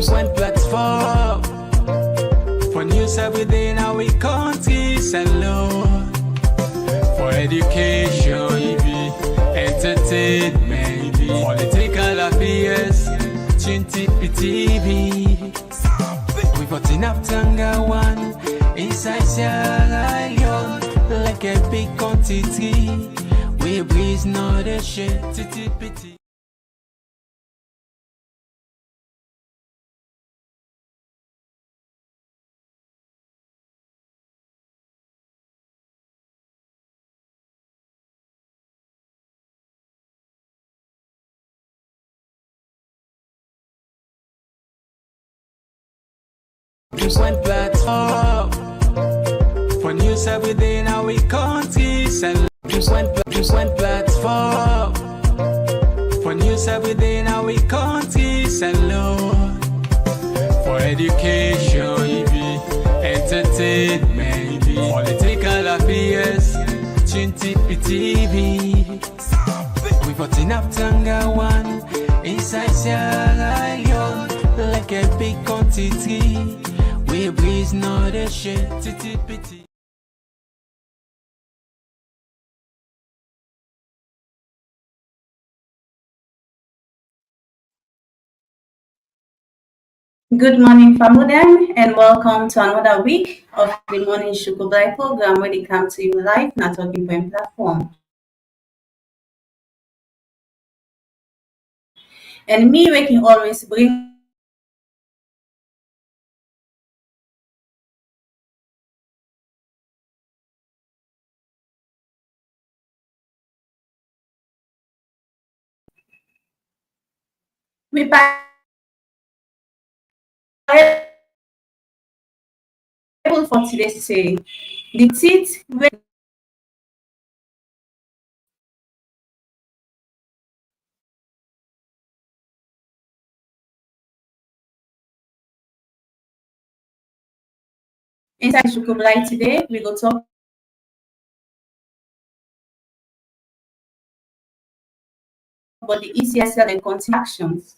one platform for news every day in our countries alone. For education, entertainment, political affairs, TV. We got enough Tanga one inside Sierra Leone, like a big quantity. We breeze not a shit, pity. One platform for news every day in our countries and one platform for news every day in our countries alone. For education, entertainment, political affairs, TV. We got enough Tanga one inside Sierra Leone, like a big quantity. We breeze not a shit, pity. Good morning, Famudem, and welcome to another week of the Morning Shukubai program where they come to you live, not talking point platform. And me, we can always bring we Bible for today say the teeth inside Shukubai today, we go talk about the ECSL and contractions.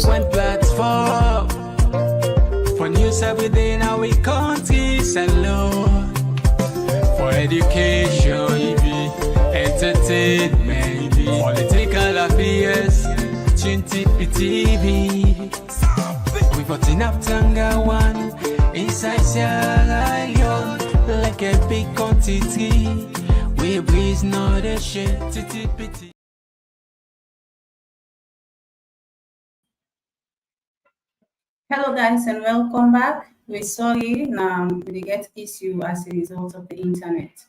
One platform for news every day in our countries alone. For education, entertainment, political affairs, TV. We got enough Tanga one inside Sierra Leone, like a big quantity. We breeze not a shit, pity. Hello guys and welcome back. We're sorry now we get issue as a result of the internet.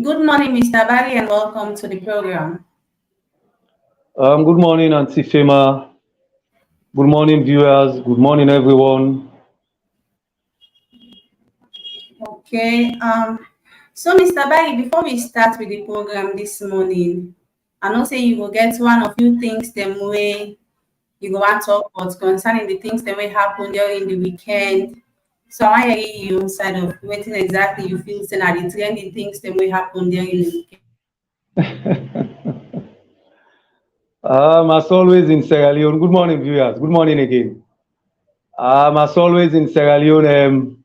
Good morning, Mr. Barry, and welcome to the program. Good morning, Auntie Fema. Good morning, viewers. Good morning, everyone. Okay. So Mr. Barry, before we start with the program this morning, I know say you will get one of few things them way you go and talk about concerning the things that will happen during the weekend. So I hear you side of waiting exactly you feel saying are the trending things that will happen during the weekend. As always in Sierra Leone. Good morning, viewers. Good morning again. As always in Sierra Leone,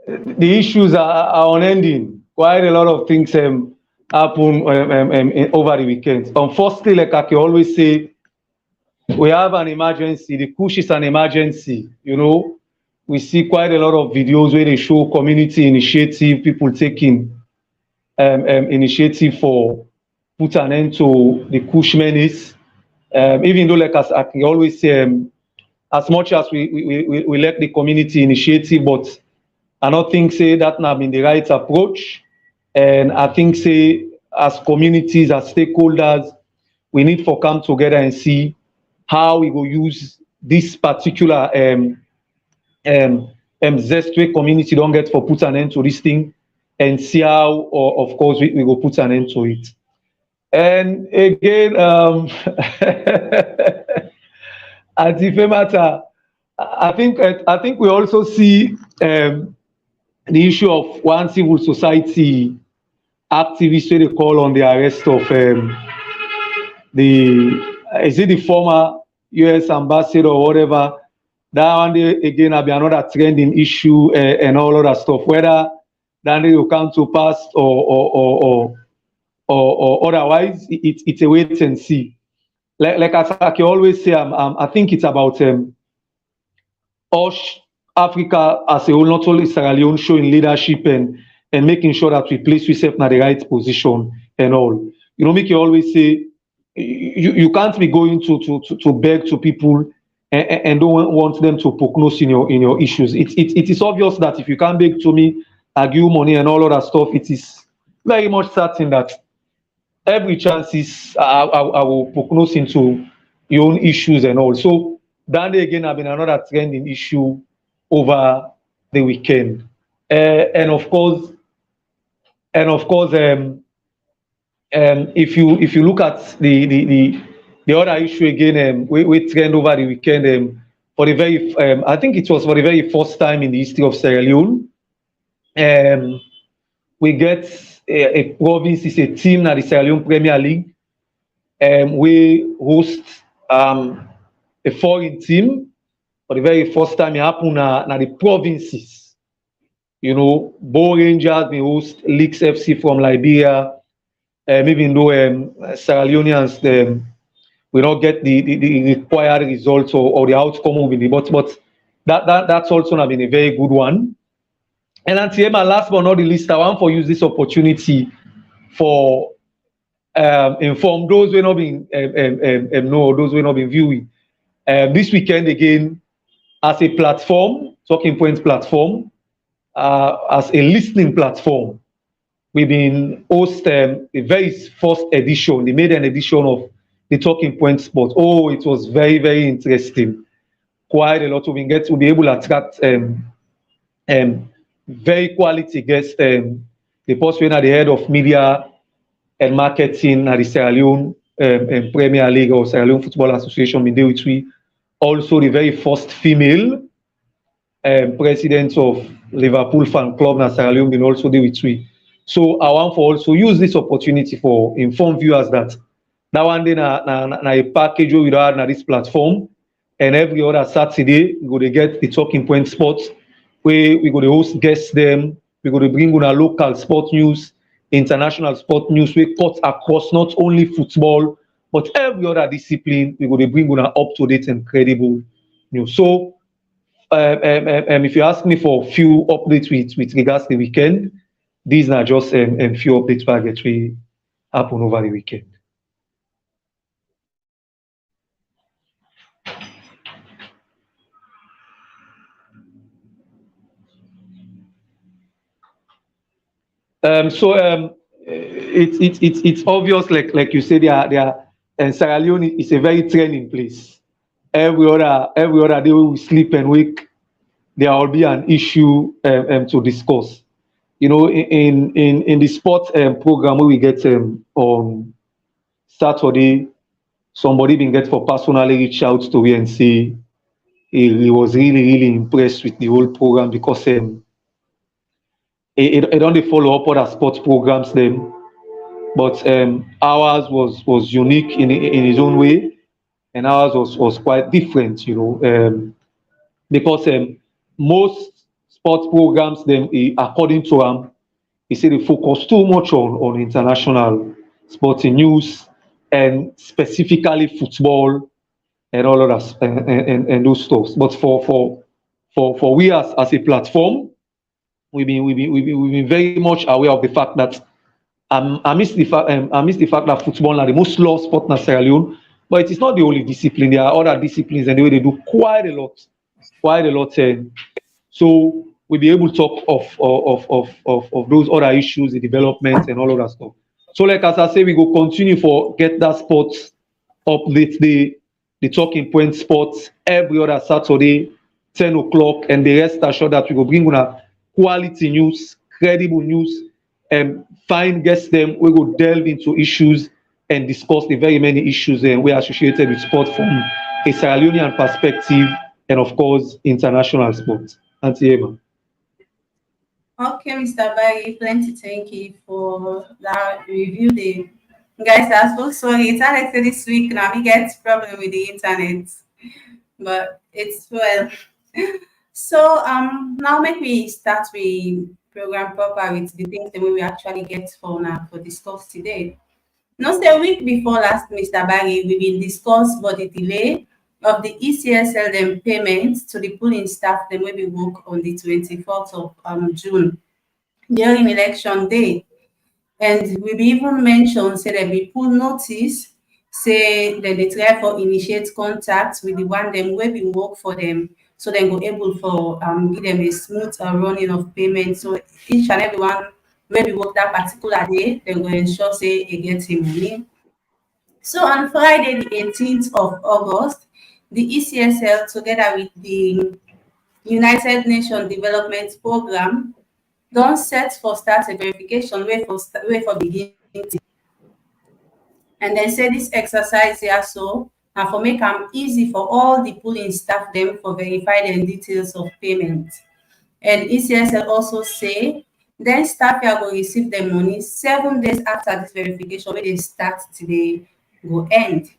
the issues are unending. Quite a lot of things happen over the weekend. Unfortunately, like I can always say, we have an emergency. The push is an emergency. You know, we see quite a lot of videos where they show community initiative, people taking initiative for put an end to the Kush menace. Even though, like I can always say, as much as we like the community initiative, but I don't think say that now been the right approach. And I think say as communities, as stakeholders, we need to come together and see how we will use this particular zest way community don't get for put an end to this thing and see how, or, of course, we will put an end to it. And again, at the matter, I think we also see the issue of one civil society activist where they call on the arrest of the former US ambassador or whatever. That one day again will be another trending issue and all other stuff. Whether that day will come to pass or otherwise, it's a wait and see. Like I can always say, I think it's about us, Africa as a whole, not only Sierra Leone, showing leadership and making sure that we place ourselves in the right position and all. You know, make you always say, you can't be going to beg to people and don't want them to prognose in your issues. It is obvious that if you can't beg to me, argue money and all of that stuff, it is very much certain that every chance is I will prognose into your own issues and all. So that again have been another trending issue over the weekend. And of course, if you look at the other issue again, we trend over the weekend for the very I think it was for the very first time in the history of Sierra Leone. We get a province is a team at the Sierra Leone Premier League. We host a foreign team for the very first time. It happened na the provinces. You know, Bo Rangers they host Leaks FC from Liberia. Even though Sierra Leoneans we don't get the required results or the outcome of it, but that's also not been a very good one. And Antiema, last but not the least, I want to use this opportunity for inform those who have not been know those who have not been viewing this weekend again as a platform, Talking Points platform, as a listening platform. We've been host the very first edition. They made an edition of the Talking Points spot. Oh, it was very, very interesting. Quite a lot of guests. We'll be able to attract very quality guests. The person at the head of media and marketing at the Sierra Leone Premier League or Sierra Leone Football Association, Midewitri. Also, the very first female president of Liverpool fan club in Sierra Leone, been also Midewitri. So I want to also use this opportunity for inform viewers that one day na a package we have na this platform, and every other Saturday we go to get the Talking Point spots where we go to host guests them, we go to bring on our local sport news, international sport news, we cut across not only football but every other discipline. We go to bring on our up-to-date and credible news. So if you ask me for a few updates with regards to the weekend, these are just few updates that we happen over the weekend. It's obvious, like you said, and Sierra Leone is a very training place. Every other day we sleep and wake, there will be an issue to discuss. You know, in the sports program we get on Saturday, somebody been get for personally reach out to me and say he was really impressed with the whole program because it only follow up other sports programs them, but ours was unique in his own way, and ours was quite different, you know, because most sports programs them according to he said they focus too much on international sporting news and specifically football and all of that and those stuff. But for we as a platform, we've been very much aware of the fact that I miss the fact that football are the most loved sport in Sierra Leone, but it is not the only discipline. There are other disciplines, and the way they do quite a lot, quite a lot. So we'll be able to talk of those other issues, the development and all of that stuff. So, like as I say, we go continue for get that sports update the talking point sports every other Saturday, 10 o'clock, and the rest assured that we go bring una quality news, credible news, and find guests them. We go delve into issues and discuss the very many issues and we are associated with sport from a Sierra Leonean perspective and of course international sports. Auntie Emma. Okay, Mr. Baggy, plenty thank you for that review there. Guys, I'm so sorry. It's Alex this week now. We get problem with the internet, but it's well. So now make we start with program proper with the things that we actually get for now for discuss today. Not a week before last, Mr. Baggy, we will discuss about the delay of the ECSL them payments to the pooling staff them will be work on the 24th of June during election day. And we be even mentioned say that we pull notice, say that they try for initiate contact with the one them where we work for them, so they go able for give them a smooth running of payment. So each and every one where we work that particular day, they go ensure say it gets him money. So on Friday, the 18th of August, the ECSL together with the United Nations Development Program don't set for start a verification way for beginning. And then say this exercise here so and for make them easy for all the pooling staff them for verify the details of payment. And ECSL also say then staff here will receive their money 7 days after this verification where they start today go end.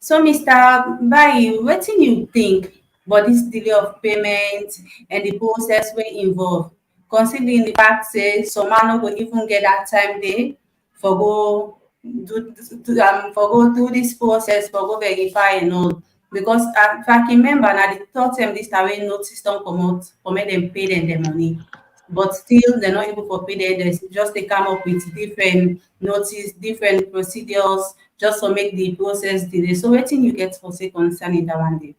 So Mr. Bayi, what do you think about this delay of payment and the process we involved? Considering the fact say some man no go even get that time there for go for go do this process for go verify and all. Because if I can remember now the third time this time when notice don't come out for make them pay them their money. But still they're not able to pay them, they just they come up with different notice, different procedures just to make the process delay. So what thing you get for say concerning that one day?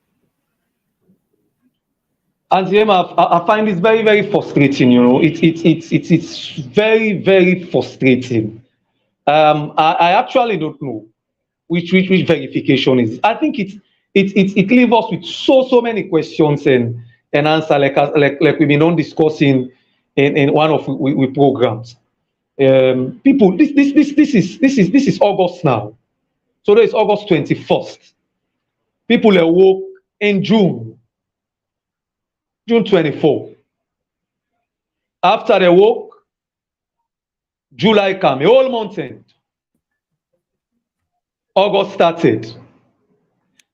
Auntie Emma, I find this very, very frustrating. You know, it's very, very frustrating. I actually don't know which verification is. I think it leaves us with so many questions and answer like we've been on discussing in one of we programs. People, this is August now, so there is August 21st. People awoke in June 24. After they woke, July came, a whole month end. August started.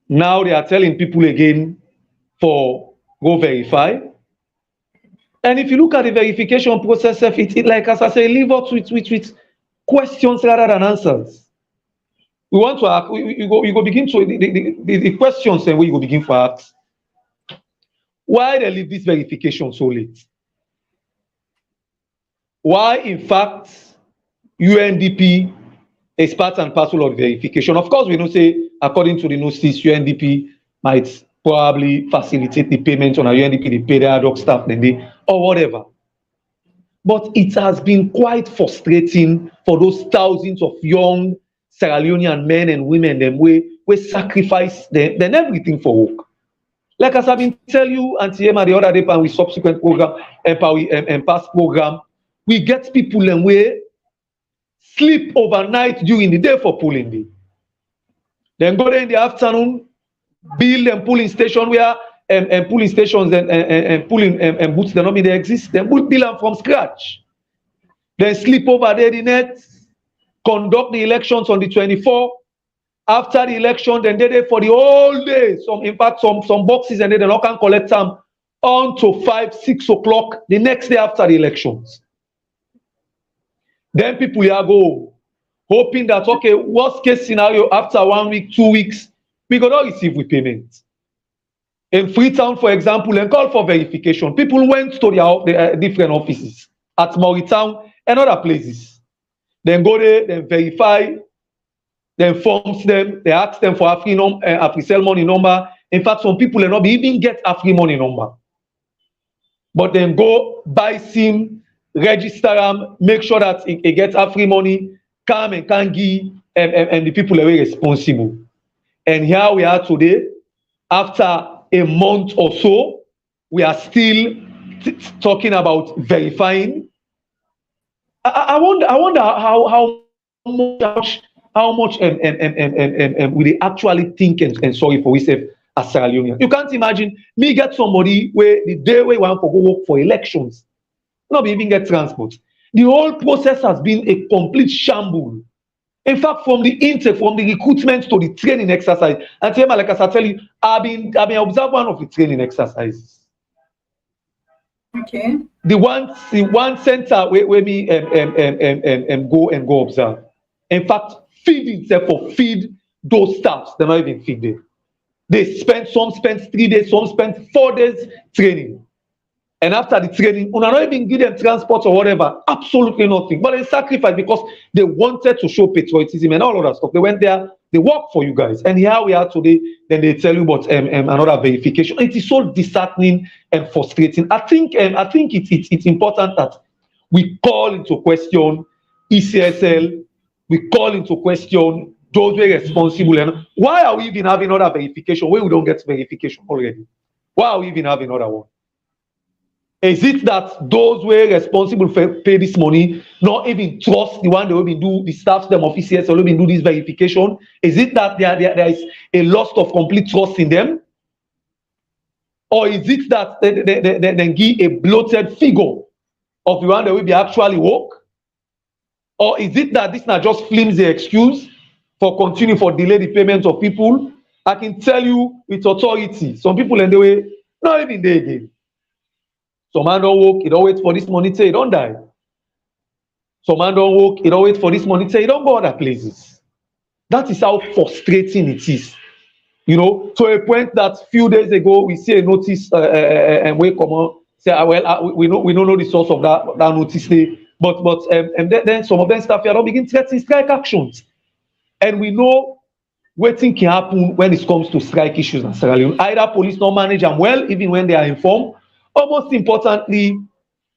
Now they are telling people again for go verify. And if you look at the verification process, it like as I say, leave us with questions rather than answers. We want to ask, you go begin to the questions and we go begin to ask. Why they leave this verification so late? Why, in fact, UNDP is part and parcel of verification? Of course, we know say according to the notice, UNDP might probably facilitate the payment on a UNDP, they pay the ad hoc staff, then they or whatever. But it has been quite frustrating for those thousands of young Sierra Leonean men and women them we sacrifice them everything for work. Like as I've been telling you, Auntie Emma, the other day, and with subsequent program and past program, we get people and we sleep overnight during the day for pooling day. Then go there in the afternoon, build and pooling station where and pooling stations and pooling and booths they normally they exist. Then build them from scratch. Then sleep over there the next, conduct the elections on the 24th. After the election, then they for the whole day. In fact, some boxes and they not can collect them on to 5, 6 o'clock the next day after the elections. Then people here go hoping that okay, worst case scenario after 1 week, 2 weeks, we gonna receive repayment. In Freetown, for example, and call for verification. People went to their different offices at Mauritown and other places. Then go there, then verify, then forms them, they ask them for Afri money number. In fact, some people will not be even get Afri money number. But then go buy SIM, register them, make sure that it gets Afri money, come and can give and the people are very responsible. And here we are today, after a month or so, we are still talking about verifying. I wonder how much we they actually think and sorry for ourselves as Sierra Leoneans. You can't imagine me get somebody where the day we want to go work for elections, not even get transport. The whole process has been a complete shamble. In fact, from the intake, from the recruitment to the training exercise, and tell me, like I tell you, I've been observed one of the training exercises. Okay. The one center where me go observe. In fact, feed itself for feed those staffs. They not even feed them. Some spend 3 days, some spend 4 days training. And after the training, we not even give them transport or whatever. Absolutely nothing. But they sacrificed because they wanted to show patriotism and all of that stuff. They went there, they worked for you guys. And here we are today, then they tell you about another verification. It is so disheartening and frustrating. I think it's important that we call into question ECSL, we call into question those who are responsible. And why are we even having another verification when we don't get verification already? Why are we even having another one? Is it that those who are responsible for pay this money not even trust the one they will be do the staff them of ECS will be do this verification? Is it that there is a loss of complete trust in them? Or is it that they give a bloated figure of the one that will be actually work? Or is it that this is not just flimsy excuse for continue for delay the payment of people? I can tell you with authority, some people in the way not even there again. Some man don't work, he don't wait for this money till he don't die. Some man don't work, he don't wait for this money till he don't go other places. That is how frustrating it is. You know, to a point that few days ago we see a notice and we come on say, we don't know the source of that notice day, but then some of them staff here don't begin threatening strike actions, and we know what thing can happen when it comes to strike issues in Sierra Leone. Either police not manage them well, even when they are informed. Or most importantly,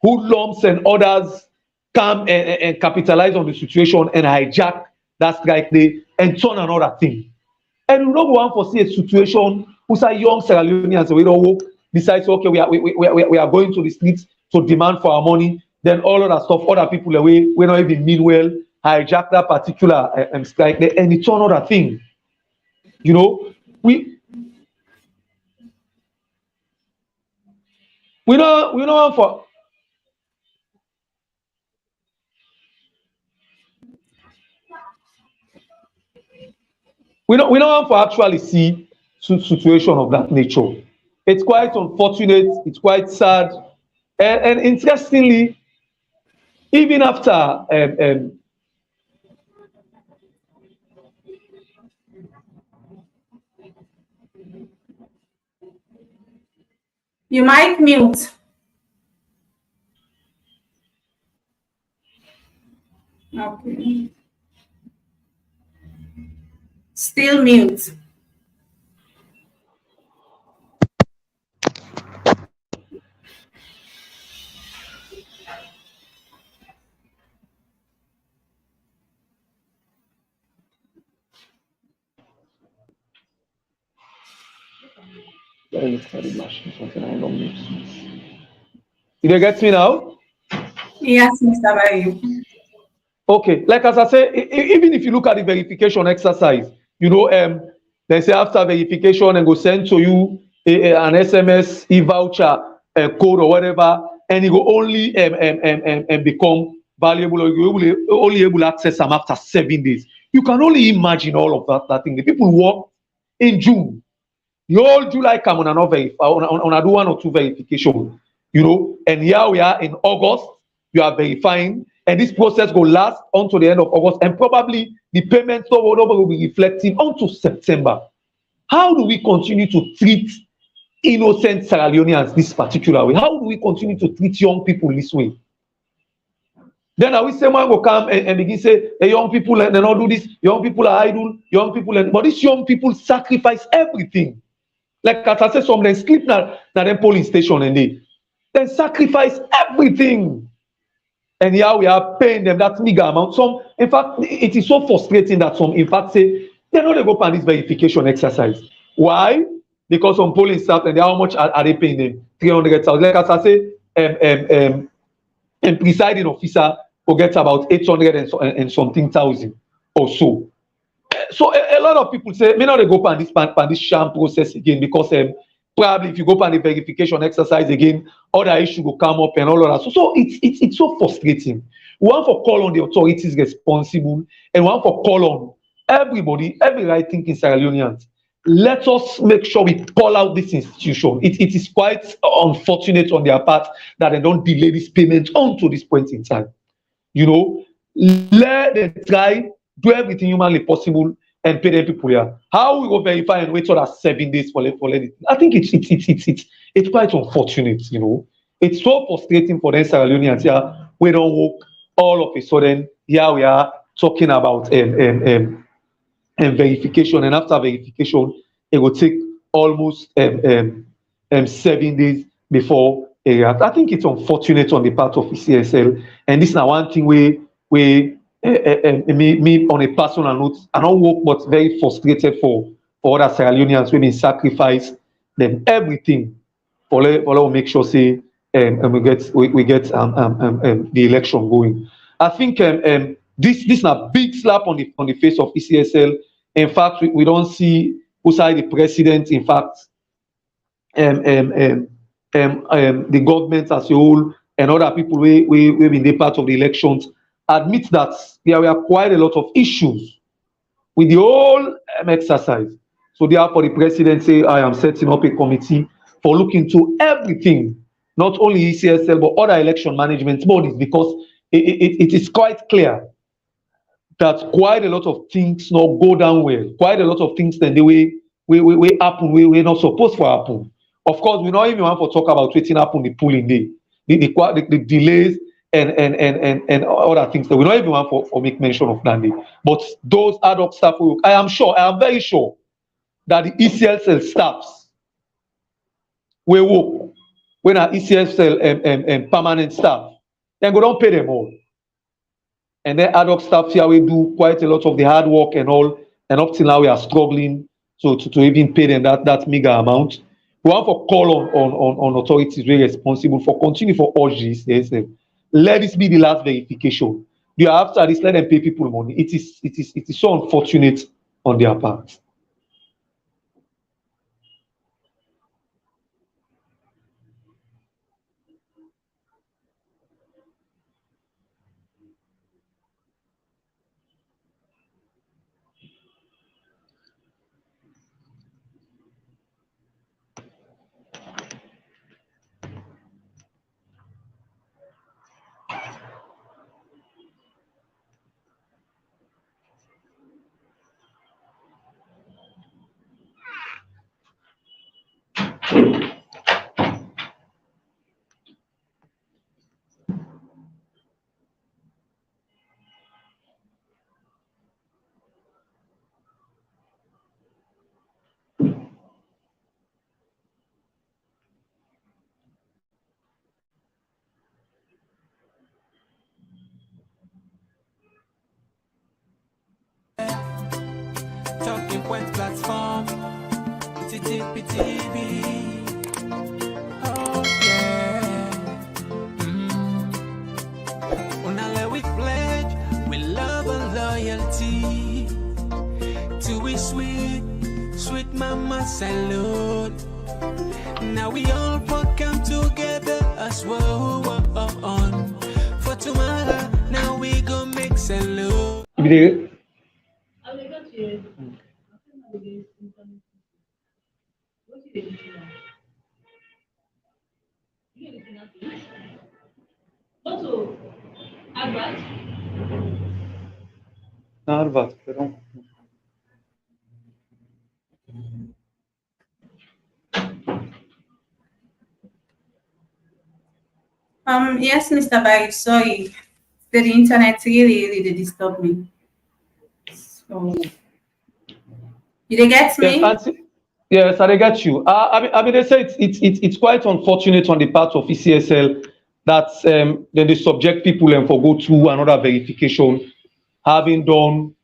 hoodlums and others come and capitalize on the situation and hijack that strike day and turn another thing. And we don't want to see a situation who say young Sierra Leoneans we don't work, decides okay we are going to the streets to demand for our money. Then all of that stuff, other people away, we not even mean well, hijack that particular strike day and it's another thing. You know, we don't want for we don't want to actually see situation of that nature. It's quite unfortunate, it's quite sad, and interestingly, even after You might mute. Okay. Still mute. you get me now? Yes, Mr. Barry. Okay, like as I say, even if you look at the verification exercise, you know, they say after verification and go send to you an SMS, e-voucher, code or whatever, and it will only become valuable, or you will only able to access them after 7 days. You can only imagine all of that thing. The people work in June. The whole July come on and verify, on do 1 or 2 verification, you know, and here we are in August, you are verifying. And this process will last until the end of August, and probably the payments will be reflecting until September. How do we continue to treat innocent Sierra Leoneans this particular way? How do we continue to treat young people this way? Then I will say, man, go come and begin say, hey, young people, they don't do this. Young people are idle. Young people, but these young people sacrifice everything. Like as I said, some them sleep na them polling station and they sacrifice everything. And here we are paying them that meager amount. Some, in fact, it is so frustrating that some, in fact, say they know they go for this verification exercise. Why? Because some polling staff and how much are they paying them? 300,000. Like as I say, and presiding officer forgets about 800 and something thousand or so. So a lot of people say, may not they go for this sham process again because probably if you go for the verification exercise again, other issues will come up and all of that. So it's so frustrating. We want to call on the authorities responsible and we want to call on everybody, every right thinking Sierra Leoneans. Let us make sure we call out this institution. It is quite unfortunate on their part that they don't delay this payment onto this point in time. You know, let them try, do everything humanly possible and pay them people here. How we go verify and wait for that 7 days for anything? I think it's quite unfortunate, you know. It's so frustrating for them Sierra Leoneans here. We don't work all of a sudden. Here we are talking about and verification, and after verification, it will take almost 7 days before a react. I think it's unfortunate on the part of ECSL, and this is now one thing we me on a personal note, I don't work, but very frustrated for other Sierra Leoneans women sacrifice them everything for make sure say and we get the election going. I think this is a big slap on the face of ECSL. In fact, we don't see beside the president, in fact, the government as a whole and other people we been the part of the elections admit that there were quite a lot of issues with the whole exercise. So therefore, the president say, I am setting up a committee for looking into everything, not only ECSL but other election management bodies, because it is quite clear that quite a lot of things not go down well. Quite a lot of things then the way happen, we not supposed to happen. Of course, we not even want to talk about what happen the polling day, the delays and other things that we don't even want for make mention of that day. But those ad hoc staff, I am very sure that the ECSL staffs will work when our ECSL permanent staff, then go don't pay them all. And then ad hoc staff here we do quite a lot of the hard work and all, and up till now we are struggling to even pay them that meager amount. We want to call on authorities very responsible for continue for urge this. Let this be the last verification. After this, let them pay people money. It is so unfortunate on their part. Talking Point platform, TTPTV. Oh yeah. Unale we pledge, we love and loyalty. To we sweet mama salute. Now we all come together as well on. For tomorrow, now we go make salute. Harvard, perdão. Yes, Mr. Barry, sorry. The internet really disturb me. So, did they get me? Yes, I get you. I mean, they say it's quite unfortunate on the part of ECSL that then they subject people and for go through another verification, having done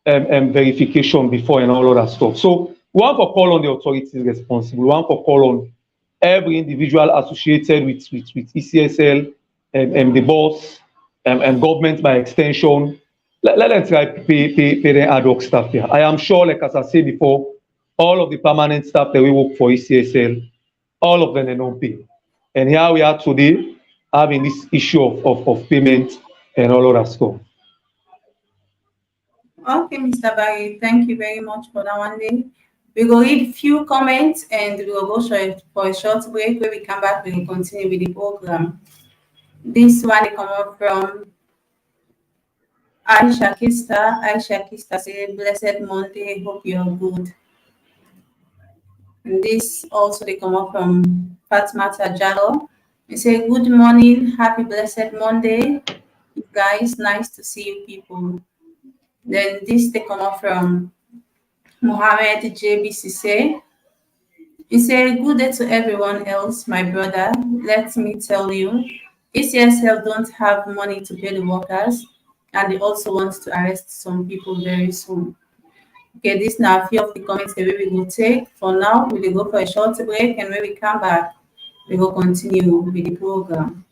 verification before and all of that stuff. So we want to call on the authorities responsible. We want to call on every individual associated with ECSL and the boss and government by extension. Let them try pay the ad hoc staff here. I am sure, like as I said before, all of the permanent staff that we work for ECSL, all of them they don't pay. And here we are today having this issue of payment and all of that stuff. Okay, Mr. Barry, thank you very much for that one day. We will read few comments and we will go for a short break. When we come back, we will continue with the program. This one comes from Aisha Kista. Aisha Kista says, "Blessed Monday, hope you're good." And this also they come up from Fatmata Jalo. We say, "Good morning, happy blessed Monday. You guys, nice to see you people." Then this they come up from Mohammed JBCC. He said, "Good day to everyone else, my brother. Let me tell you, ECSL don't have money to pay the workers, and they also want to arrest some people very soon." Okay, this now a few of the comments that we will take. For now, we will go for a short break, and when we come back, we will continue with the program.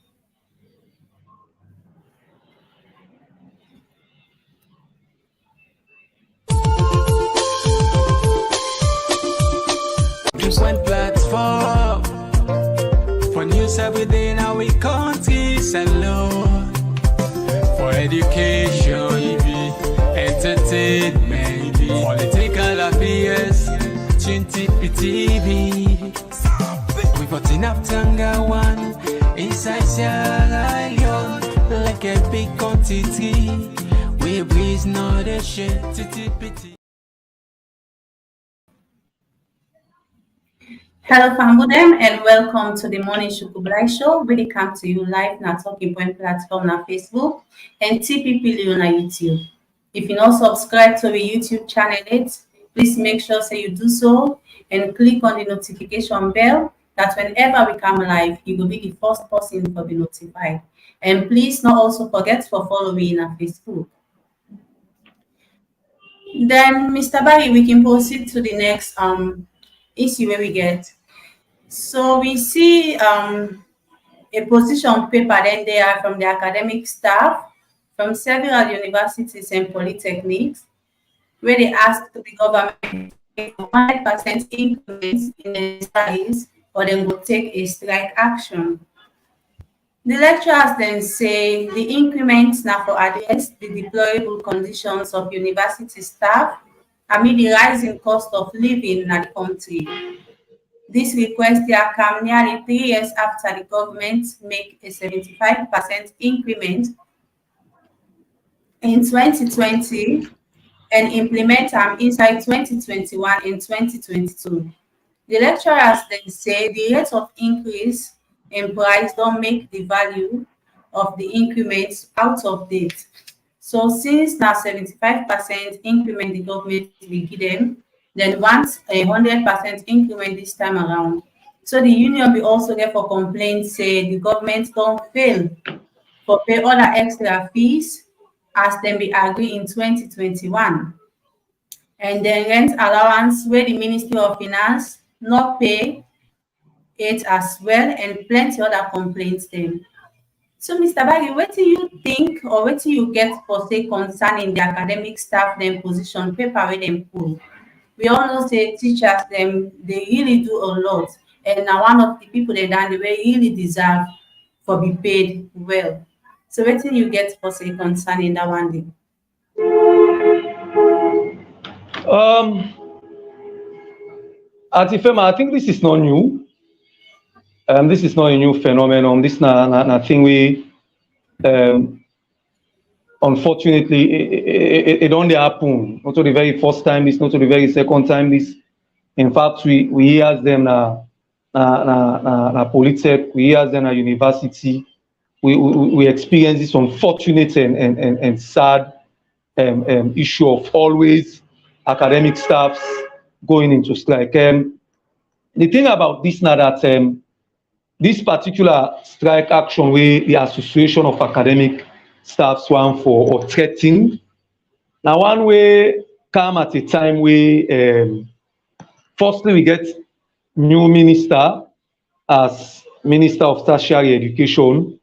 Just one platform for news every day in our country, alone. For education, entertainment, political affairs, TV. We got enough Tanga one inside Sierra Leone, like a big country. We breeze not a shit, pity. Hello, Fambudem, and welcome to the Morning Shukublai Show. We come to you live na Talking Point platform na Facebook and TPP Leo na YouTube. If you not subscribe to the YouTube channel yet, please make sure you do so and click on the notification bell that whenever we come live, you will be the first person to be notified. And please not also forget to follow me on Facebook. Then, Mr. Barry, we can proceed to the next issue where we get. So we see a position paper then they are from the academic staff from several universities and polytechnics, where they asked the government 100% increments in the studies or they will take a strike action. The lecturers then say the increments now for address the deplorable conditions of university staff amid the rising cost of living in the country. This request here come nearly 3 years after the government make a 75% increment in 2020 and implement them inside 2021 and 2022. The lecturers then say the rate of increase in price don't make the value of the increments out of date. So since now 75% increment the government will give them, then once 100% increment this time around. So the union will also get for complaints say the government don't fail for pay other extra fees as then be agreed in 2021. And then rent allowance where the Ministry of Finance not pay it as well, and plenty other complaints then. So, Mr. Baggy, what do you think or what do you get for say concerning the academic staff then position paper where them pull? We all know say teachers them they really do a lot, and now one of the people they done they really deserve for be paid well. So, what do you get for say concerning that one thing? Atifema, I think this is not new. This is not a new phenomenon. This is not thing we, unfortunately, it only happened. Not to the very first time. This not to the very second time. This, in fact, we hear them na Polytech. We hear them na university. we experience this unfortunate and sad issue of always academic staffs going into strike. The thing about this now that this particular strike action where the Association of Academic Staffs want for or threatened, now one way come at a time where firstly we get new minister as Minister of Tertiary Education,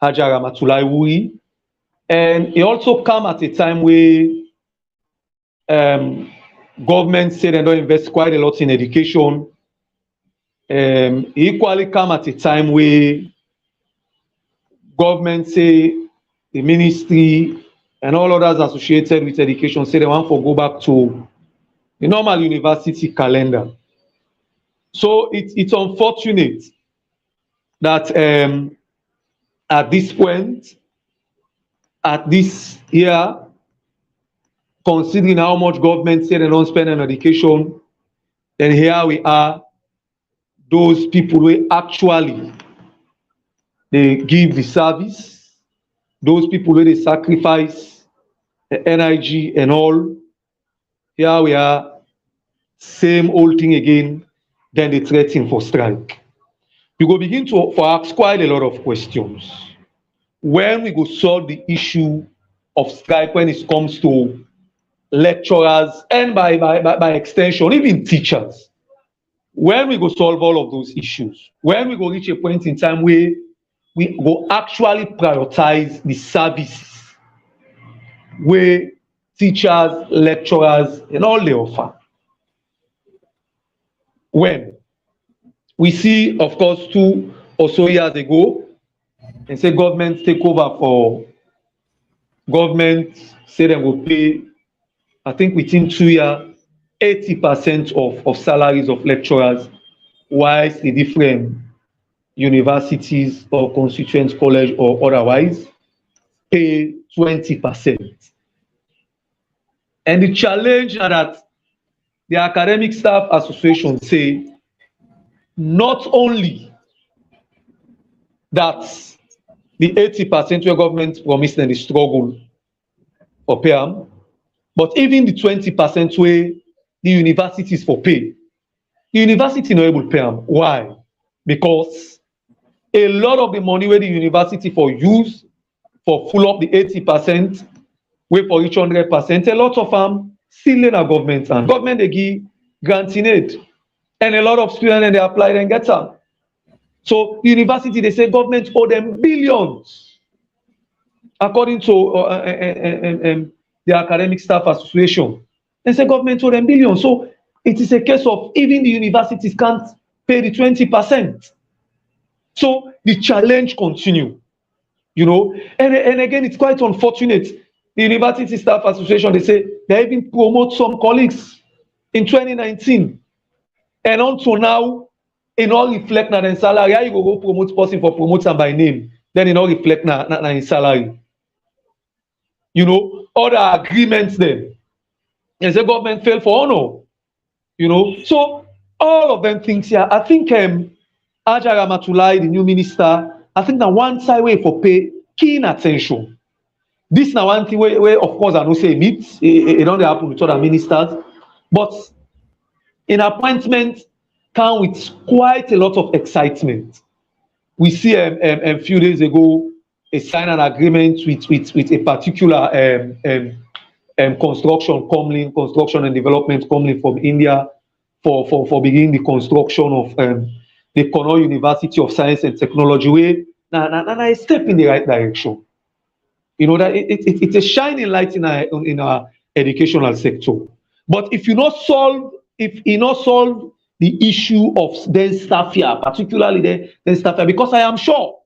Hajara Matulai, and it also come at a time where government said they don't invest quite a lot in education. Equally come at a time where government say the ministry and all others associated with education say they want to go back to the normal university calendar. So it's unfortunate that at this point, at this year, considering how much government say they don't spend on education, then here we are, those people who actually they give the service, those people who they sacrifice the energy and all, here we are, same old thing again, then they threaten for strike. We go begin to ask quite a lot of questions. When we go solve the issue of strike when it comes to lecturers and by extension, even teachers, when we go solve all of those issues, when we go reach a point in time where we go actually prioritize the services where teachers, lecturers, and all they offer. When we see, of course, 2 or so years ago, and say government take over for government, say they will pay, I think within 2 years, 80% of salaries of lecturers, whilst the different universities or constituent college or otherwise pay 20%. And the challenge are that the Academic Staff Association say not only that the 80% where government promised them the struggle for pay, but even the 20% where the universities for pay, the university not able to pay them. Why? Because a lot of the money where the university for use for full up the 80%, wait for each 100%, a lot of them still in a government and government they give granting aid, and a lot of students and they apply and get them. So university they say government owe them billions, according to the Academic Staff Association. They say government owe them billions. So it is a case of even the universities can't pay the 20%. So the challenge continue, you know. And again, it's quite unfortunate. The University Staff Association, they say they even promote some colleagues in 2019. And until now, it all reflect na their salary. How you go promote person for promoting by name, then it all reflect na in salary. You know, other agreements then. And the government fail for honor. You know, so all of them things here. I think Hajara Matulai, the new minister, I think that one side way for pay keen attention. This now one thing where of course I don't say meet, it don't happen with other ministers, but an appointment come with quite a lot of excitement. We see a few days ago a sign an agreement with a particular construction and development company from India for beginning the construction of the Komon University of Science and Technology. Where now a step in the right direction. You know that it's a shining light in our educational sector. But if you not solve the issue of then staff here, particularly then staff here, because I am sure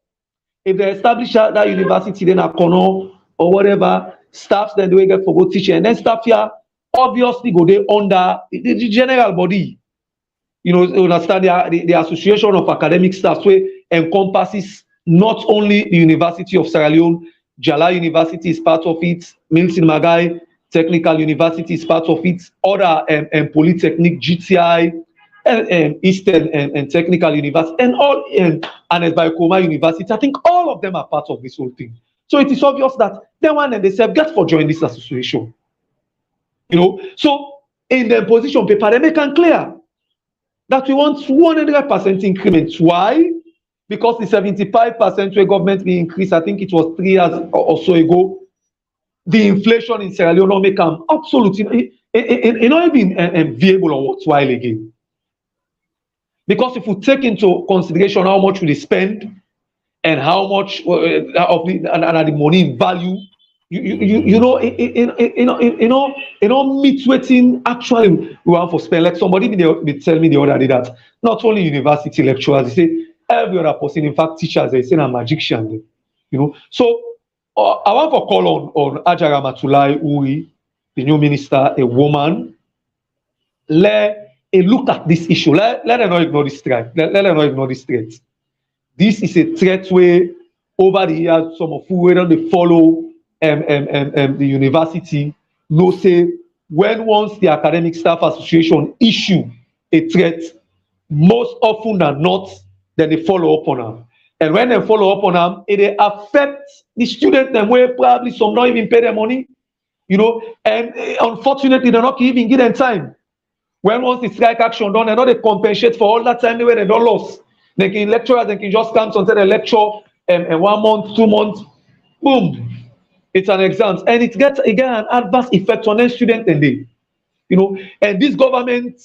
if they establish that university then at Kono or whatever, staffs then they get for go teaching, and then staff here obviously go there under the general body. You know, you understand the Association of Academic Staffs, where encompasses not only the University of Sierra Leone, Jala University is part of it, Milton Magai Technical University is part of it, other Polytechnic, GTI, Eastern and Technical University, and all and by Koma University. I think all of them are part of this whole thing. So it is obvious that they one and they say, get for join this association. So in the position paper, they make it clear that we want 100% increment. Why? Because the 75% where government will increase, I think it was 3 years or so ago, the inflation in Sierra Leone make them absolutely not even viable or worthwhile again. Because if we take into consideration how much we spend and how much of the money in value, meet waiting actually we want for spend. Like somebody be tell me the other day that not only university lecturers, they say every other person, in fact teachers, they say a magician. So I want to call on Ajara Matulai Uri, the new minister, a woman. Let a look at this issue. Let them not ignore this threat. Let them not ignore this threat. This is a threat where over the years, some of who they follow the university know say when once the academic staff association issue a threat, most often than not, then they follow up on them. And when they follow up on them, it affects the students them where probably some don't even pay their money, and unfortunately they're not even give them time. When once the strike action done, they know they compensate for all that time they don't lose. They can lecturers, they can just come until the lecture and 1 month, 2 months, boom, it's an exam. And it gets again an adverse effect on the student and they, and this government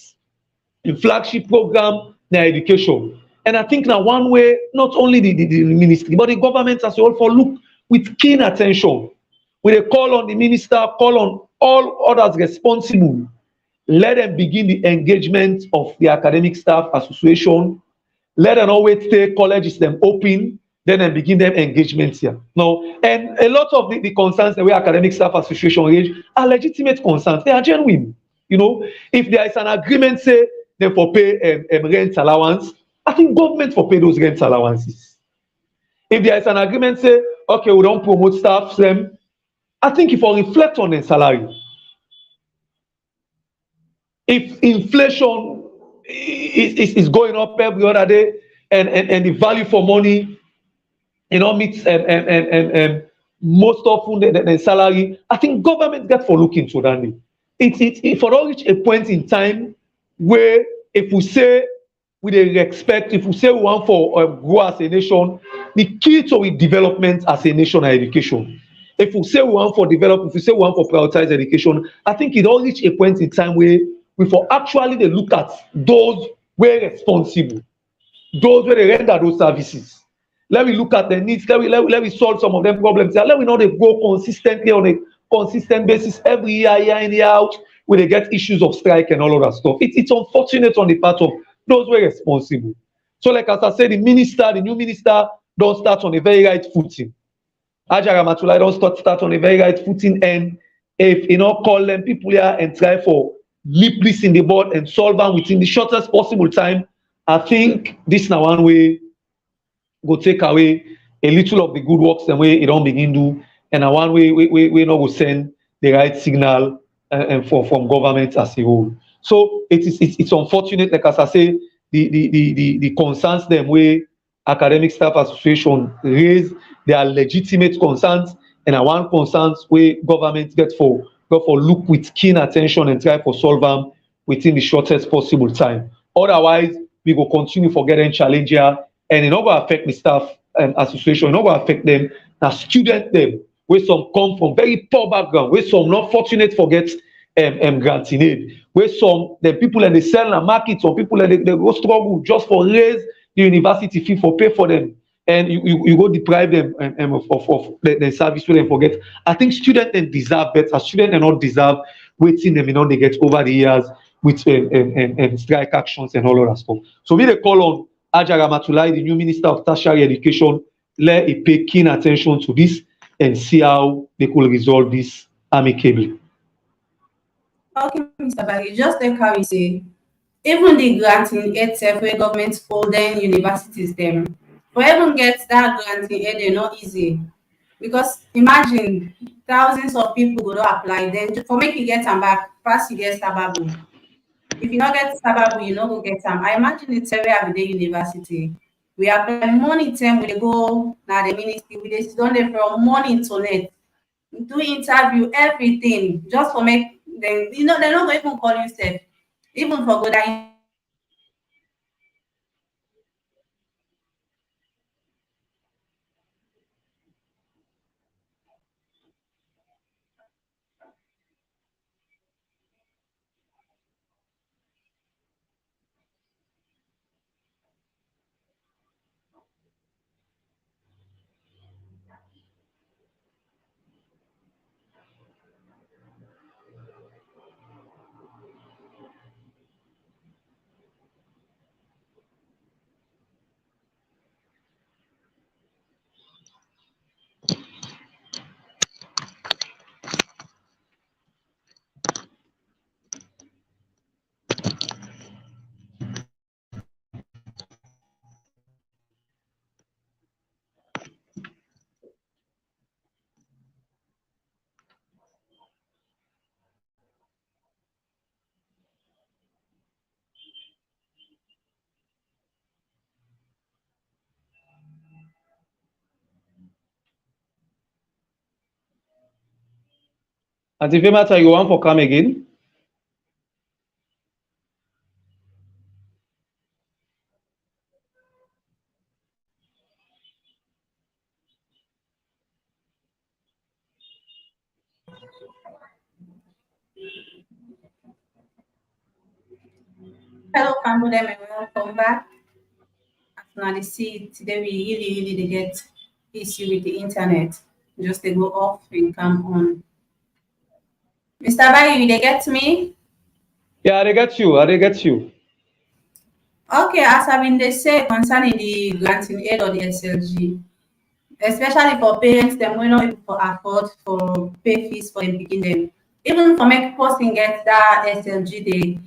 flagship program, their education. And I think now one way, not only the ministry, but the government as well for look with keen attention. With a call on the minister, call on all others responsible. Let them begin the engagement of the academic staff association. Let them always stay colleges them open, then begin them engagements here. Now, and a lot of the concerns the way academic staff association raise are legitimate concerns. They are genuine. If there is an agreement, say they for pay rent allowance, I think government for pay those rent allowances. If there is an agreement, say, okay, we don't promote staff, them, I think if we reflect on their salary. If inflation is going up every other day and the value for money, meets most often the salary, I think government get for looking to that. It for all reach a point in time where if we say we expect, if we say we want for grow as a nation, the key to the development as a nation is education. If we say we want for develop, if we say we want for prioritize education, I think it all reach a point in time where we for actually they look at those who are responsible, those where they render those services. Let me look at the needs. Let me solve some of them problems. Let me know they go consistently on a consistent basis every year in, year out, where they get issues of strike and all of that stuff. It's unfortunate on the part of those who are responsible. So, like as I said, the new minister, don't start on a very right footing. Ajara Matulai don't start on a very right footing, and if call them people here and try for leap this in the board and solve them within the shortest possible time, I think this now one way go take away a little of the good works and way it don't begin do, and a one way we not go send the right signal and from government as a whole. So it's unfortunate, like as I say, the concerns them way academic staff association raise, they are legitimate concerns, and I want concerns where government get for look with keen attention and try for solve them within the shortest possible time. Otherwise, we will continue for getting challenge here, and it not going to affect the staff and association, it not going to affect them. Now, student them, where some come from very poor background, where some not fortunate for get granting aid, where some the people that they sell in the market, some people that they go struggle just for raise the university fee for pay for them, and you go deprive them of the service where they forget. I think students then deserve better. Students do not deserve waiting them, they get over the years with strike actions and all of that stuff. So we they call on Ajara Matulai, the new Minister of Tertiary Education, let it pay keen attention to this and see how they could resolve this amicably. Okay, Mr. Baggy, just like how you say, even the granting itself where government hold them universities them, for even get that granting aid, they're not easy. Because imagine thousands of people go to apply, then for make you get them back, first you get Sababu. If you not get sababu, you no go get am. I imagine it's every everyday university. We apply money term, we dey go na the ministry, we dey sit down there from morning to night, do interview, everything, just for make them, they no go even call you sef. Even for go that And if you matter, you want for come again? hello Cambo them and welcome back. As now they see today we really they get issue with the internet. Just they go off and come on. Mr. Bayi, they get me? Yeah, they get you. They get you. Okay, as I mean they say concerning the granting aid or the SLG, especially for parents, them we not able to afford for pay fees for them picking them. Even for make person get that SLG, they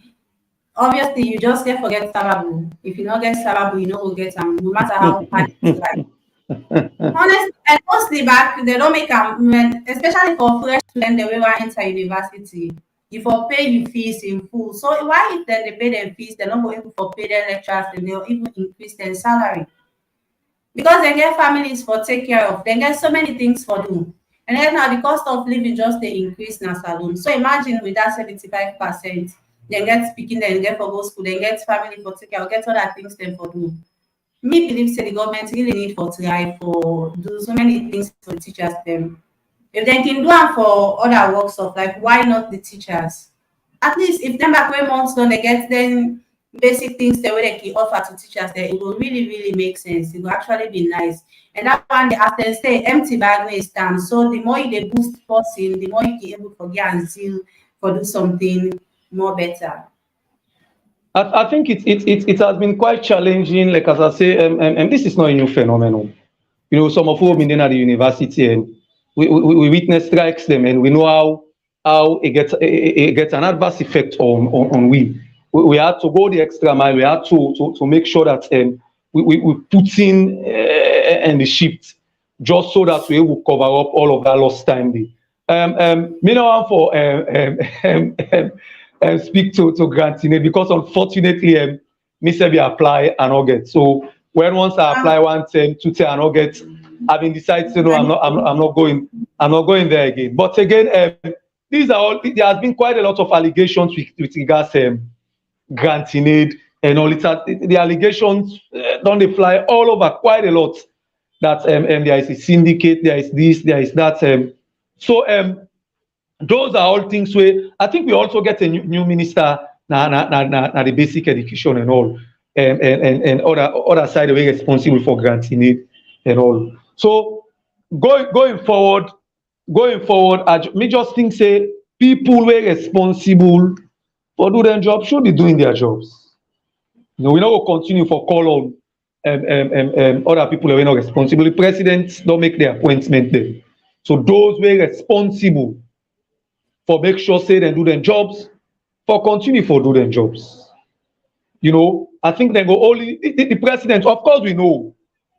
obviously you just get forget Sababu. If you not get Sababu, you know will get them, no matter how hard it's like. Honestly, and mostly back they don't make them, especially for fresh students they will enter university. If for pay you fees in full, so why if then they pay them fees, they're not going for pay their lecturers, then they'll even increase their salary because they get families for take care of. They get so many things for do, and then now the cost of living just they increase now salon. So imagine with that 75%, they get speaking, then get for go school, they get family for take care, get other things then for do. Me believe say the government really need for try for do so many things for teachers them. If they can do it for other works of like why not the teachers? At least if them back when months done they get then basic things the way they can offer to teachers then it will really make sense. It will actually be nice. And that one they as they say empty bag may stand. So the more you they boost person, the more you can able to get and zeal for do something more better. I think it has been quite challenging. Like as I say, and this is not a new phenomenon. You know, some of whom been at the university and we witness strikes them, and we know how it gets an adverse effect on we had to go the extra mile. We had to make sure that we put in the shift just so that we will cover up all of that lost time. Me no want for speak to Grantine because unfortunately me say we apply and not get. So when once I apply one term, two term and not get, I've been decided to no, I'm not going there again. But again, these are all there has been quite a lot of allegations with regards granting aid and all it the allegations don't they fly all over quite a lot that there is a syndicate, there is this, there is that. So those are all things where I think we also get a new minister na the basic education and all, and other side way responsible for granting it and all. So going forward, me just think say people were responsible for doing their job should be doing their jobs. You know, we not go continue for call on other people who are not responsible. The president don't make the appointment there. So those were responsible for make sure say they do their jobs, for continue for do their jobs. You know, I think they go only the president, of course we know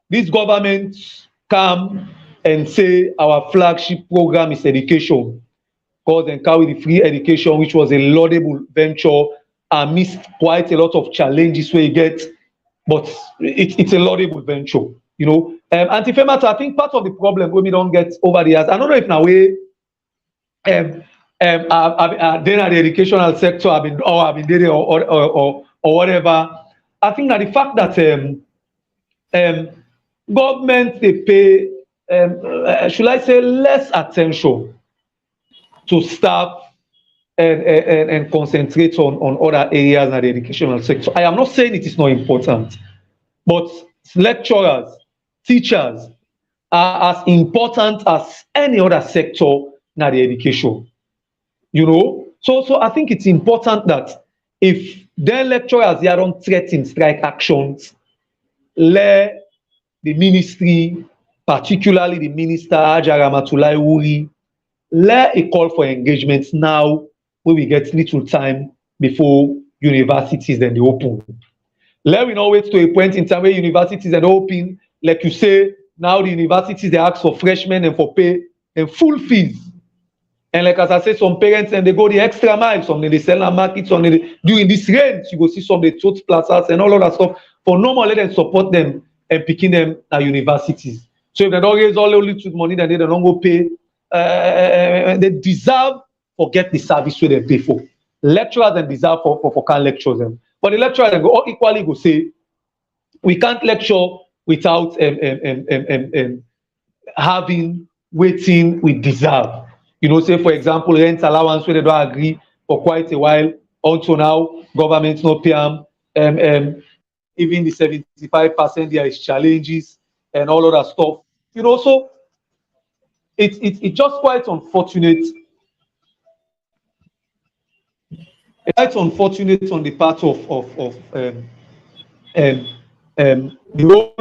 this government come and say our flagship program is education, because they carry the free education, which was a laudable venture amidst quite a lot of challenges where you get, but it's a laudable venture, you know. Anti-famous, I think part of the problem when we don't get over the years, I don't know if now we then at the educational sector I've been there or whatever. I think that the fact that government they pay should I say less attention to staff and concentrate on other areas in the educational sector. I am not saying it is not important, but lecturers, teachers are as important as any other sector in the education. You know, so I think it's important that if their lecturers here don't threaten strike actions, let the ministry, particularly the minister Hajara Matulai Wuri, let a call for engagement now when we get little time before universities then they open. Let we not wait to a point in time where universities are open, like you say, now the universities they ask for freshmen and for pay and full fees. And like as I said, some parents and they go the extra mile, some they sell and market, some they during this range, you go see some they tote plazas and all of that stuff. For normal, let them support them and picking them at universities. So if they don't raise all the little money, then they don't go pay. They deserve for get the service where they pay for. Lecturers and deserve for can't lecture them. But the lecturers go all equally go say, we can't lecture without having waiting we deserve. You know, say for example, rent allowance where they don't agree for quite a while. Until now, government no pay them. Even the 75% there is challenges and all of that stuff. You know, so it's just quite unfortunate. It's quite unfortunate on the part of the whole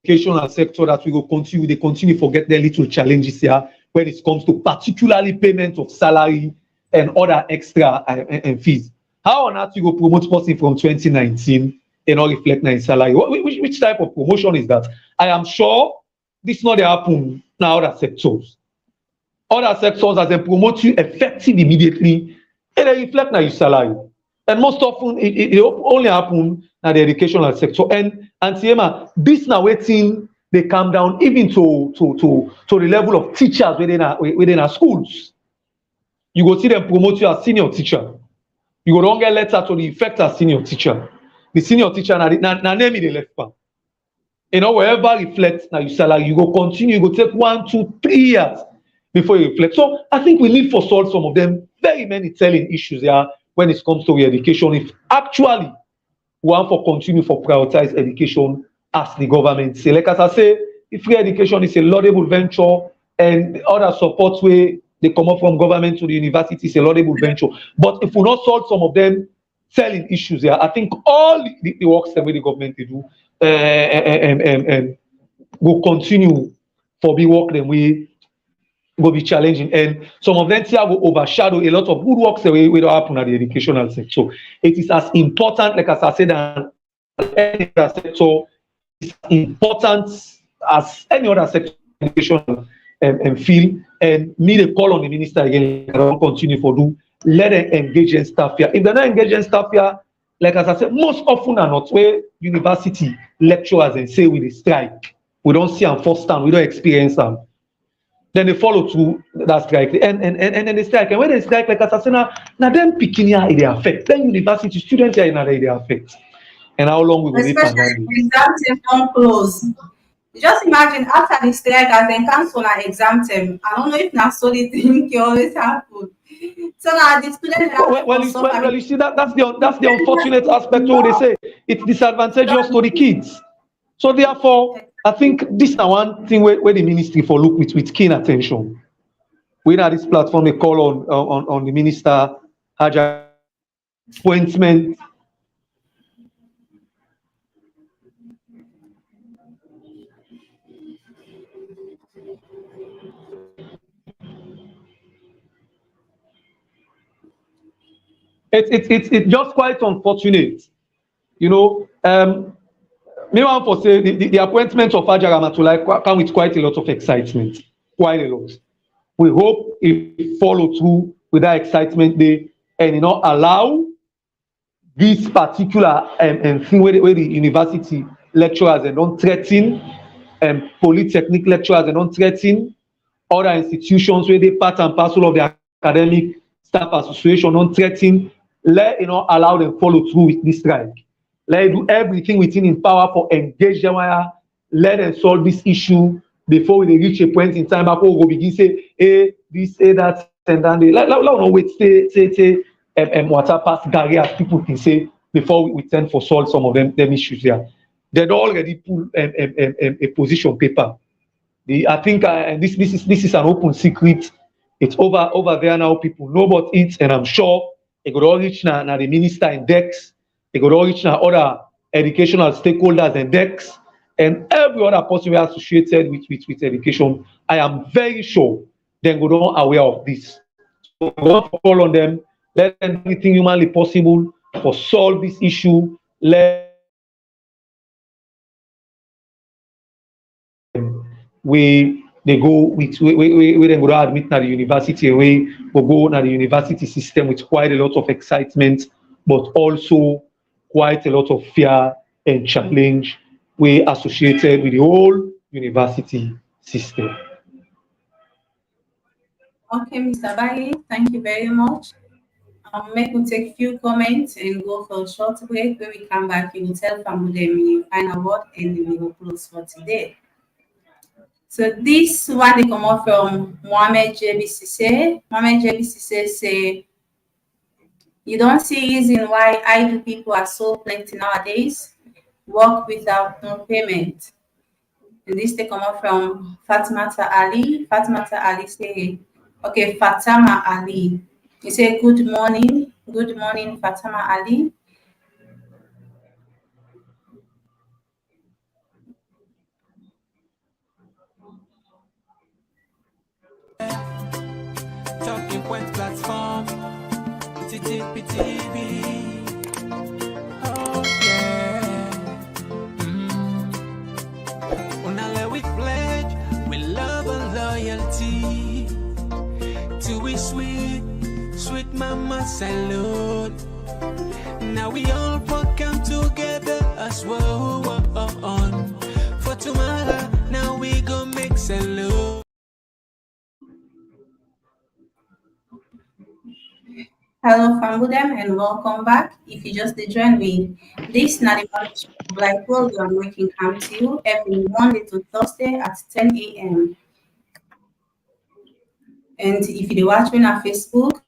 educational sector that we will continue. They continue to forget their little challenges here when it comes to particularly payment of salary and other extra and fees. How on earth you go promote person from 2019 and not reflect na salary? Which type of promotion is that? I am sure this not happen now other sectors. Other sectors as they promote you effective immediately and they reflect na your salary. And most often it only happen in the educational sector. And Antiema, this now waiting they come down even to the level of teachers within our schools. You go see them promote you as senior teacher. You go don't get letter to the effect as senior teacher. The senior teacher na name in the left part. You know, wherever reflect now your salary, you go continue, you go take 1, 2, 3 years before you reflect. So I think we need to solve some of them very many telling issues here when it comes to education. If actually we want to continue for prioritize education as the government say. Like as I say, free education is a laudable venture and other support way they come up from government to the university is a laudable venture. But if we not solve some of them selling issues here, I think all the works that the government they do will continue for the work that we will be challenging. And some of them here will overshadow a lot of good works that we don't happen at the educational sector. So it is as important, like as I said, as any other sector, it's important as any other sector education and field. And need a call on the minister again, I don't continue for do. Let them engage in staff here. If they're not engaging staff here, like as I said, most often are not where university lecturers and say with the strike. We don't see them first time, we don't experience them. Then they follow through that strike. And then they strike. And when they strike, like as I said, now them picking here they affect. Then university students here they affect. And how long we will live especially when exam term don't close. Just imagine after the strike as they cancel an exam term. I don't know if that's so the thing can always happen. So now the students well, you see that's the unfortunate aspect of what they say. It's disadvantageous to the kids. So therefore, I think this is one thing where the ministry for look with keen attention. We at this platform they call on the minister Haja appointment. It's just quite unfortunate, you know. Me want to say the appointment of Hajara Matulai come with quite a lot of excitement, quite a lot. We hope it follow through with that excitement day and allow this particular thing where the university lecturers and don't threaten, polytechnic lecturers and don't threaten, other institutions where they part and parcel of the academic staff association don't threaten, let allow them follow through with this strike. Let do everything within in power for engage them, let them solve this issue before they reach a point in time before we go begin say, hey, this, hey, that, and then they let no wait, say water pass Gary as people can say before we tend for solve some of them issues there. They'd already pull a position paper. I think this is an open secret. It's over there now. People know about it, and I'm sure it could all reach now the minister index. It could all reach now other educational stakeholders index, and every other person we are associated with education. I am very sure they go down aware of this. So we want to call on them. Let them do everything humanly possible for solve this issue. Let they go with we then go to admit at the university and we will go na the university system with quite a lot of excitement, but also quite a lot of fear and challenge we associated with the whole university system. Okay, Mr. Bailey, thank you very much. Make we take a few comments and go for a short break. When we come back, you will tell Famudem your final word and we will close for today. So this one they come out from Mohamed JBCC. Mohamed JBCC say, you don't see reason why idle people are so plenty nowadays, work without no payment. And this they come out from Fatimata Ali. Fatimata Ali say, okay, Fatama Ali. You say, good morning, Fatama Ali. Talking point platform, TTPTV. Oh yeah. Unale we pledge, we love and loyalty. To we sweet mama salute. Now we all come together as well. For tomorrow, now we go make salute. Hello, Fambudem, and welcome back. If you just joined me, this is not the Black program making come to you every Monday to Thursday at 10 a.m. And if you're watching on Facebook,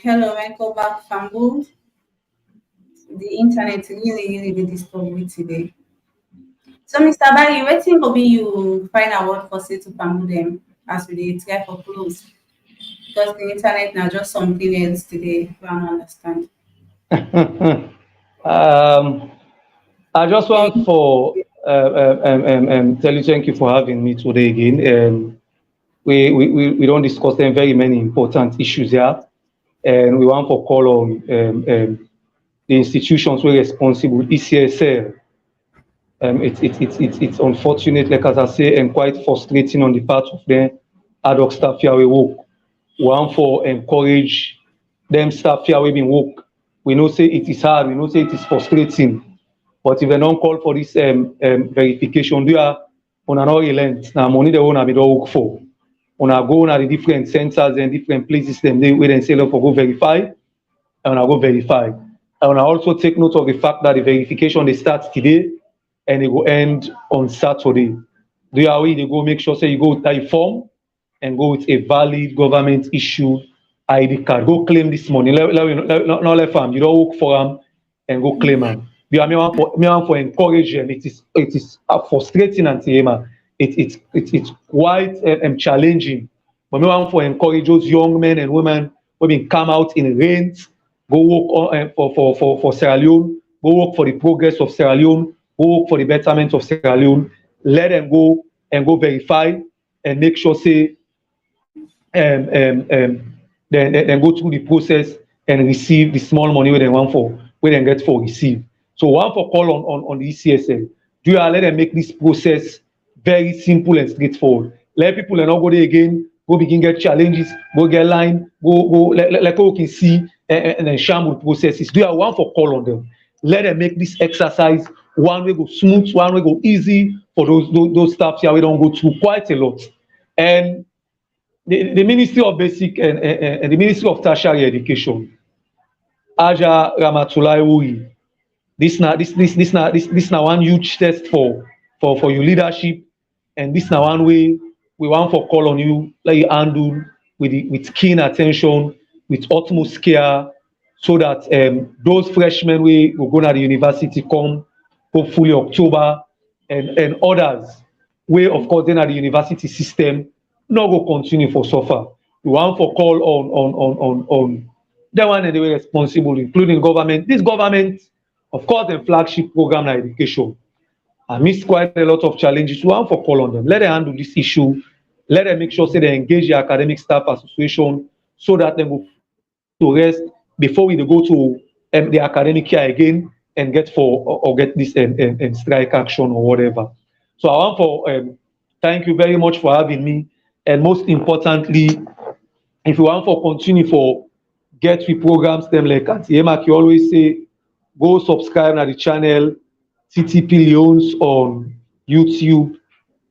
hello, welcome back, Fambud. The internet really disturbed me today. So, Mr. Barry, waiting for me you find out what for say to Fambudem as we try for close. Because the internet now just something else today. I don't understand. I just want for tell you thank you for having me today again. We don't discuss them very many important issues here, and we want to call on the institutions who are responsible, ECSL. It's unfortunate, like as I say, and quite frustrating on the part of the ad hoc staff here we work. We want for encourage them staff here we been work. We know say it is hard, we know say it is frustrating, but if they don't call for this verification, they are una no relent. Now money they wanna be do work for. Una go na the different centers and different places them they where they say look for go verify and una go verify. And una also take note of the fact that the verification they start today and it will end on Saturday. Do you way they go make sure say you go with that form and go with a valid government issued ID card. Go claim this money. Not let farm. You don't work for them and go claim them. Because me want for encourage them. It is frustrating and it's quite challenging. But me want for encourage those young men and women who been come out in rains, go work for Sierra Leone, go work for the progress of Sierra Leone, go work for the betterment of Sierra Leone. Let them go and go verify and make sure say then go through the process and receive the small money where they want for where they get for receive. So one for call on the ECSL. Do you let them make this process very simple and straightforward? Let people not go there again, go begin get challenges, go get line, go let go can see and then shamble processes. Do you one for call on them? Let them make this exercise one way go smooth, one way go easy for those staffs here we don't go through quite a lot. And the Ministry of Basic and the Ministry of Tertiary Education, Aja Ramatulai Uri, this now one huge test for your leadership, and this now one way we want for call on you, let you handle with keen attention, with utmost care, so that those freshmen we will go to the university come hopefully October and others wey of course dey na the university system no go continue for suffer. We want for call on that one and they were responsible, including government. This government, of course, the flagship program na education. I missed quite a lot of challenges. We want for call on them. Let them handle this issue. Let them make sure say they engage the academic staff association so that they will to rest before we go to the academic year again and get for or get this strike action or whatever. So I want for thank you very much for having me, and most importantly, if you want for continue for get we programs them like Auntie Emma you always say, go subscribe to the channel TTP Leons on YouTube,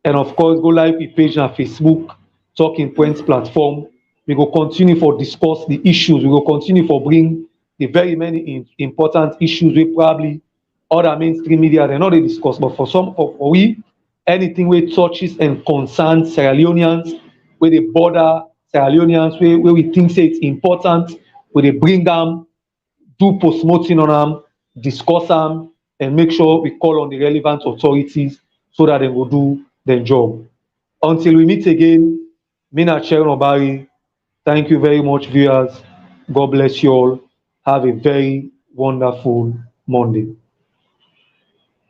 and of course go like the page on Facebook Talking Points platform. We go continue for discuss the issues. We go continue for bring the very many important issues we probably other mainstream media they not they discuss, but for we anything where touches and concerns Sierra Leoneans, where they border Sierra Leoneans, where we think say it's important, where they bring them, do post-mortem on them, discuss them, and make sure we call on the relevant authorities so that they will do their job. Until we meet again, Mina Sharon Obari, thank you very much, viewers. God bless you all. Have a very wonderful Monday.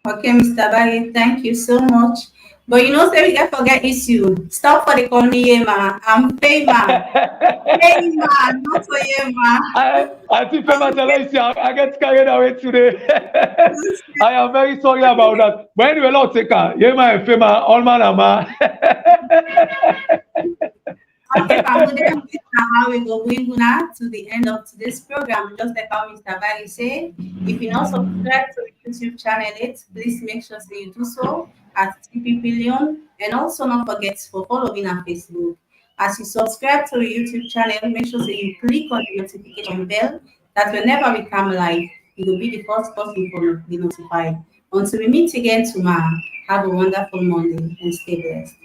Okay, Mr. Barry, thank you so much. But you know, say we can forget issue. Stop for the call me Yema. I'm Fema. Fema, not for Yema. I think Fema I get carried away today. I am very sorry about that. But anyway, Lord take her. Yema and Fema, all man and man. Okay, but this is how we go bring una to the end of today's program. Just like how Mr. Barry said, if you not subscribe to the YouTube channel, please make sure that you do so at TP Billion, and also not forget to follow me on Facebook. As you subscribe to the YouTube channel, make sure that you click on the notification bell that whenever we come live, you will be the first person to be notified. Until we meet again tomorrow, have a wonderful Monday and stay blessed.